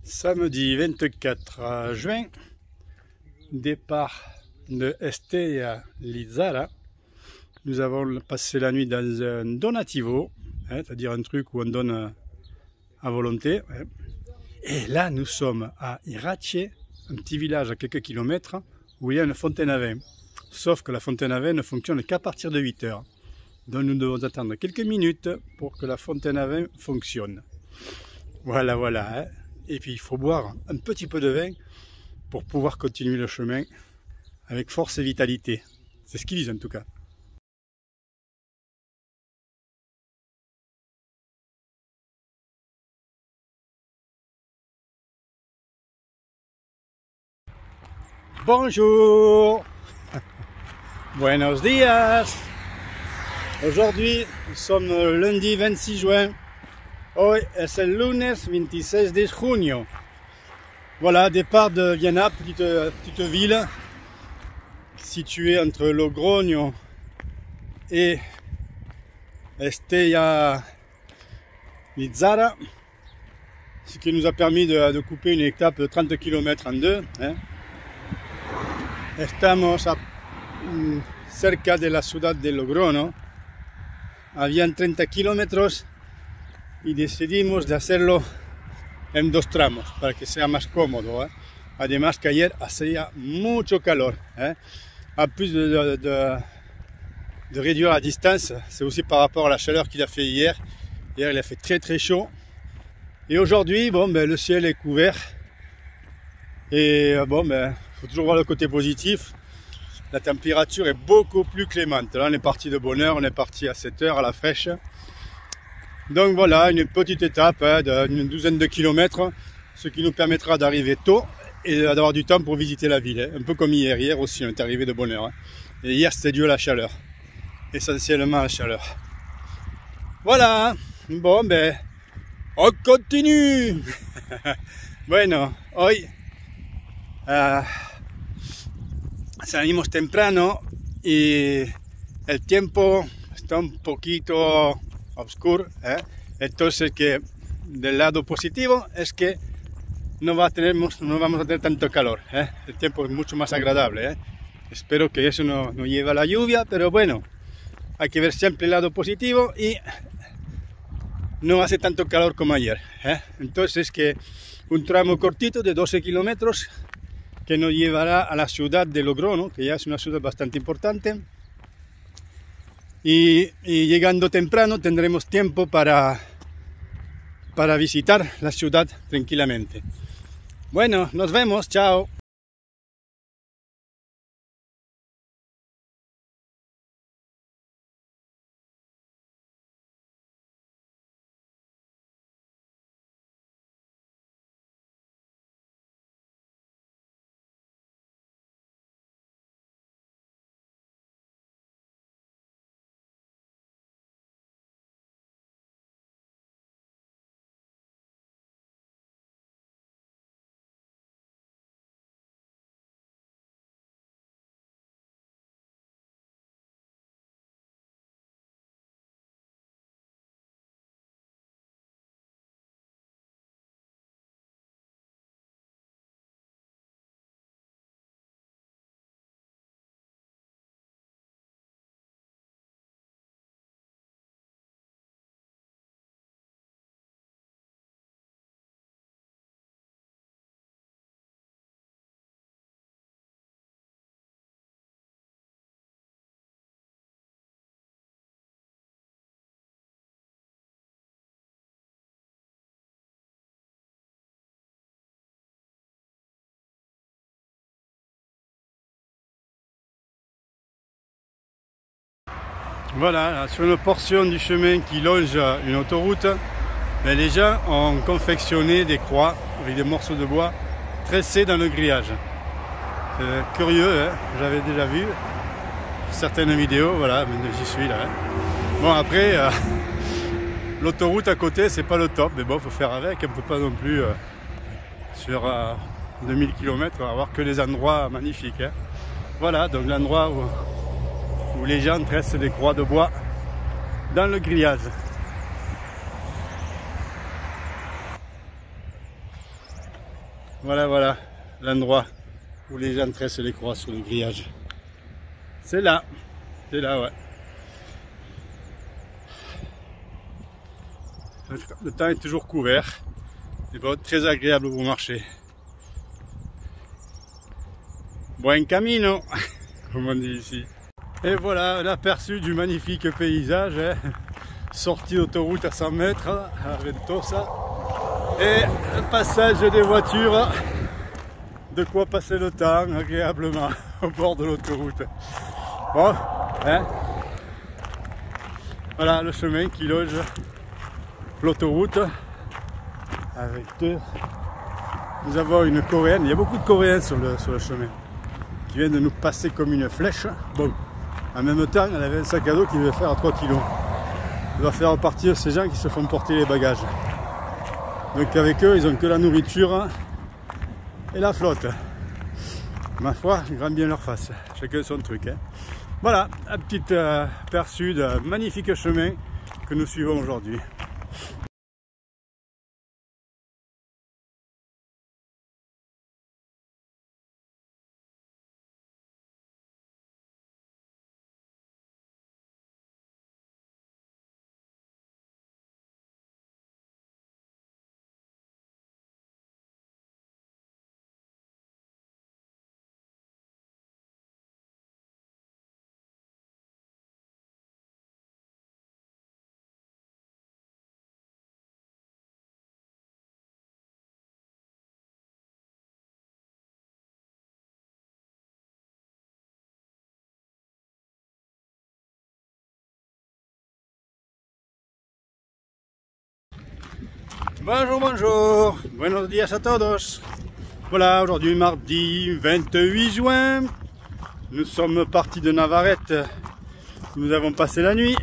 Samedi 24 juin, départ de Estella Lizara. Nous avons passé la nuit dans un donativo, c'est-à-dire un truc où on donne à volonté. Et là, nous sommes à Irache, un petit village à quelques kilomètres, où il y a une fontaine à vin. Sauf que la fontaine à vin ne fonctionne qu'à partir de 8 heures. Donc nous devons attendre quelques minutes pour que la fontaine à vin fonctionne. Voilà. Et puis il faut boire un petit peu de vin pour pouvoir continuer le chemin avec force et vitalité. C'est ce qu'ils disent en tout cas. Bonjour. Buenos días. Aujourd'hui, nous sommes lundi 26 juin. Hoy es el lunes 26 de junio. Voilà, départ de Viana, petite ville située entre Logroño et Estella Lizara, ce qui nous a permis de couper une étape de 30 km en deux. Estamos cerca de la ciudad de Logroño. Habían 30 kilómetros y decidimos de hacerlo en dos tramos para que sea más cómodo. Además que ayer hacía mucho calor. En plus de réduire la distance, c'est aussi par rapport à la chaleur qu'il a fait hier. Hier il a fait très chaud. Et aujourd'hui, le ciel est couvert. Et faut toujours voir le côté positif. La température est beaucoup plus clémente. Là on est parti de bonne heure, on est parti à 7 heures à la fraîche. Donc voilà, une petite étape d'une douzaine de kilomètres, ce qui nous permettra d'arriver tôt et d'avoir du temps pour visiter la ville. Un peu comme hier. Hier aussi on est arrivé de bonne heure. Et hier c'était dû à la chaleur. Essentiellement à la chaleur. Voilà. On continue. Bueno, hoy salimos temprano y el tiempo está un poquito oscuro, entonces que del lado positivo es que no vamos a tener tanto calor, el tiempo es mucho más agradable, espero que eso no lleve a la lluvia, pero bueno, hay que ver siempre el lado positivo y no hace tanto calor como ayer, entonces que un tramo cortito de 12 kilómetros que nos llevará a la ciudad de Logroño, que ya es una ciudad bastante importante. Y llegando temprano tendremos tiempo para visitar la ciudad tranquilamente. Bueno, nos vemos, chao. Voilà, sur une portion du chemin qui longe une autoroute, les gens ont confectionné des croix avec des morceaux de bois tressés dans le grillage. C'est curieux, j'avais déjà vu certaines vidéos, voilà, j'y suis là. Bon après, l'autoroute à côté c'est pas le top, mais bon, faut faire avec, on peut pas non plus sur 2000 km avoir que des endroits magnifiques. Voilà, donc l'endroit où les gens tressent des croix de bois dans le grillage. Voilà, l'endroit où les gens tressent les croix sur le grillage. C'est là, ouais. Le temps est toujours couvert. C'est bon, très agréable pour marcher. Buen camino, comme on dit ici. Et voilà un aperçu du magnifique paysage, hein. Sortie d'autoroute à 100 mètres à Ventosa. Et un passage des voitures. De quoi passer le temps agréablement au bord de l'autoroute. Bon, hein. Voilà le chemin qui loge l'autoroute. Avec deux. Nous avons une Coréenne, il y a beaucoup de Coréens sur le chemin, qui viennent de nous passer comme une flèche. Bon, en même temps, elle avait un sac à dos qui devait faire 3 kg. Elle va faire partir ces gens qui se font porter les bagages. Donc avec eux, ils n'ont que la nourriture et la flotte. Ma foi, grand bien leur face, chacun son truc. Hein. Voilà, un petit aperçu d'un magnifique chemin que nous suivons aujourd'hui. Bonjour, buenos días a todos. Voilà, aujourd'hui mardi 28 juin. Nous sommes partis de Navarrete. Nous avons passé la nuit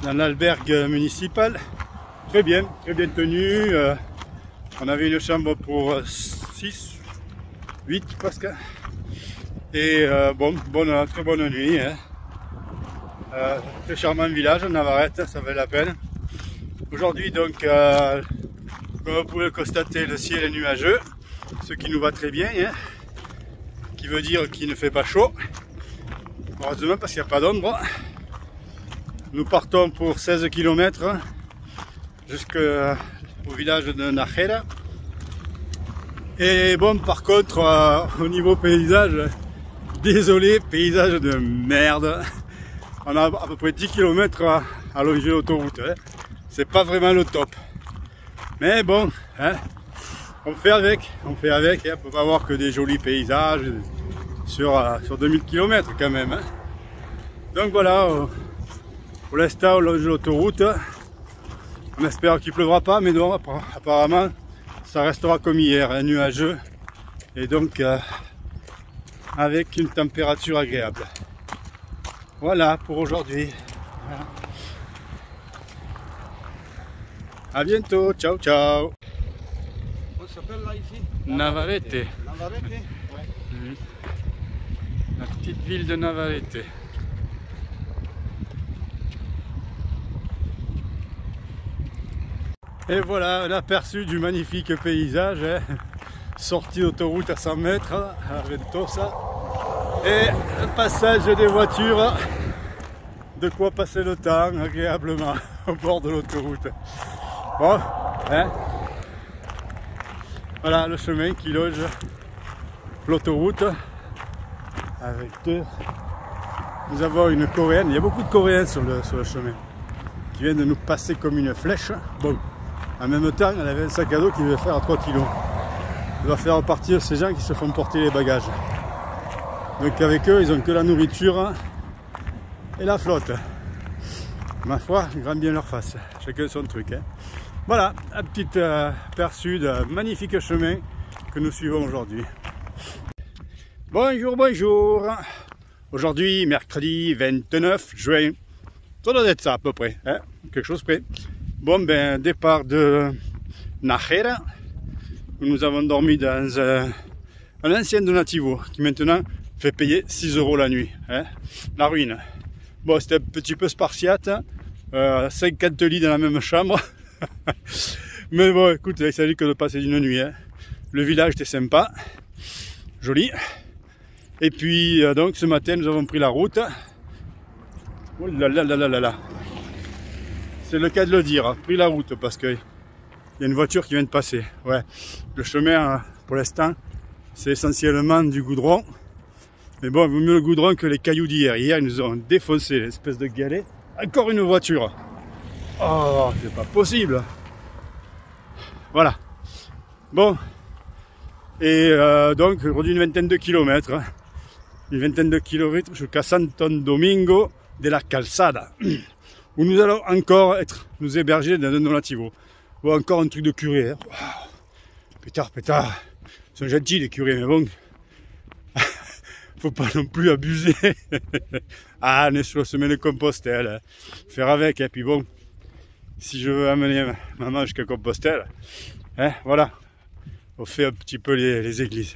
dans l'albergue municipale. Très bien tenu. On avait une chambre pour 6, 8 presque. Et très bonne nuit. Hein. Très charmant village, Navarrete, ça valait la peine. Aujourd'hui donc, comme vous pouvez le constater, le ciel est nuageux, ce qui nous va très bien, hein, qui veut dire qu'il ne fait pas chaud, heureusement parce qu'il n'y a pas d'ombre. Nous partons pour 16 km jusqu'au village de Nájera. Et bon, par contre, au niveau paysage, désolé, paysage de merde. On a à peu près 10 km à longer l'autoroute. Hein. C'est pas vraiment le top. Mais bon, hein, on fait avec. Hein, on peut pas avoir que des jolis paysages sur 2000 km quand même. Hein. Donc voilà, pour l'instant on longe l'autoroute. On espère qu'il pleuvra pas, mais non, apparemment ça restera comme hier, hein, nuageux. Et donc avec une température agréable. Voilà pour aujourd'hui. Voilà. À bientôt, ciao ciao. On s'appelle là ici Navarrete. Navarrete? Ouais. Mmh. La petite ville de Navarrete. Et voilà un aperçu du magnifique paysage, hein. Sortie d'autoroute à 100 mètres à Ventosa. Et un passage des voitures. De quoi passer le temps agréablement au bord de l'autoroute. Bon, hein. Voilà le chemin qui loge l'autoroute. Avec deux. Nous avons une Coréenne, il y a beaucoup de Coréens sur le chemin, qui viennent de nous passer comme une flèche. Bon, en même temps, elle avait un sac à dos qui devait faire 3 kg. Elle va faire partir ces gens qui se font porter les bagages. Donc avec eux, ils n'ont que la nourriture et la flotte. Ma foi, grand bien leur face, chacun son truc. Hein. Voilà, un petit aperçu d'un magnifique chemin que nous suivons aujourd'hui. Bonjour. Aujourd'hui, mercredi 29 juin. Ça doit être ça à peu près, hein, quelque chose près. Bon, ben, départ de Nájera, où nous avons dormi dans un ancien donativo qui maintenant fait payer 6 € la nuit. Hein, la ruine. Bon, c'était un petit peu spartiate, 50 lits dans la même chambre. Mais bon, écoute, il s'agit que de passer une nuit. Hein. Le village était sympa, joli. Et puis donc ce matin nous avons pris la route. Oh là là là là là là. C'est le cas de le dire, pris la route parce qu'il y a une voiture qui vient de passer. Ouais, le chemin pour l'instant c'est essentiellement du goudron. Mais bon, il vaut mieux le goudron que les cailloux d'hier. Hier ils nous ont défoncé l'espèce de galet. Encore une voiture. Oh, c'est pas possible. Voilà. Bon. Et donc aujourd'hui une vingtaine de kilomètres. Une vingtaine de kilomètres jusqu'à Santo Domingo de la Calzada. Où nous allons encore nous héberger dans un donativo. Ou encore un truc de curé. Hein. Wow. Pétard. Ils sont gentils les curés, mais bon. Faut pas non plus abuser. Ah, on est sur le chemin de Compostelle. Faire avec, et puis bon. Si je veux amener maman jusqu'à Compostelle, hein, voilà. On fait un petit peu les églises.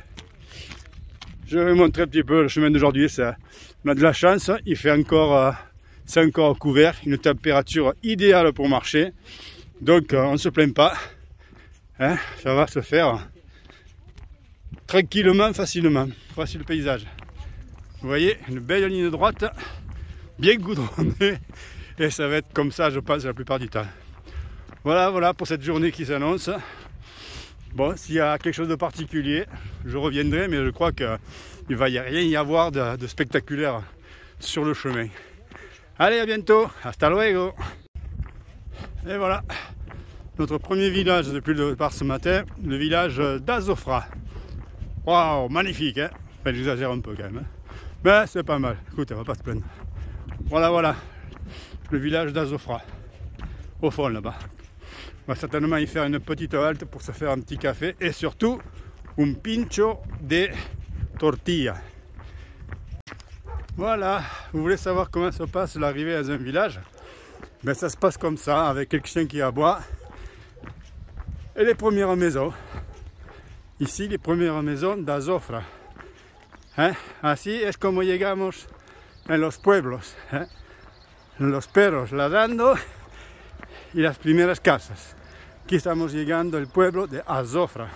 Je vais vous montrer un petit peu le chemin d'aujourd'hui. On a de la chance, il fait encore, c'est encore couvert, une température idéale pour marcher. Donc on ne se plaint pas. Hein, ça va se faire tranquillement, facilement. Voici le paysage. Vous voyez, une belle ligne droite, bien goudronnée. Et ça va être comme ça, je pense, la plupart du temps. Voilà pour cette journée qui s'annonce. Bon, s'il y a quelque chose de particulier, je reviendrai, mais je crois qu'il ne va rien y avoir de spectaculaire sur le chemin. Allez, à bientôt, hasta luego. Et voilà, notre premier village depuis le départ ce matin, le village d'Azofra. Waouh, magnifique, hein? Enfin, j'exagère un peu quand même. Hein. Mais c'est pas mal, écoute, on va pas se plaindre. Voilà, le village d'Azofra, au fond là-bas. On va certainement y faire une petite halte pour se faire un petit café et surtout un pincho de tortilla. Voilà, vous voulez savoir comment se passe l'arrivée dans un village? Ben ça se passe comme ça, avec quelques chiens qui aboient. Et les premières maisons. Ici, les premières maisons d'Azofra. ¿Eh? Así es como llegamos en los pueblos. ¿Eh? Los perros ladrando y las primeras casas. Aquí estamos llegando al pueblo de Azofra.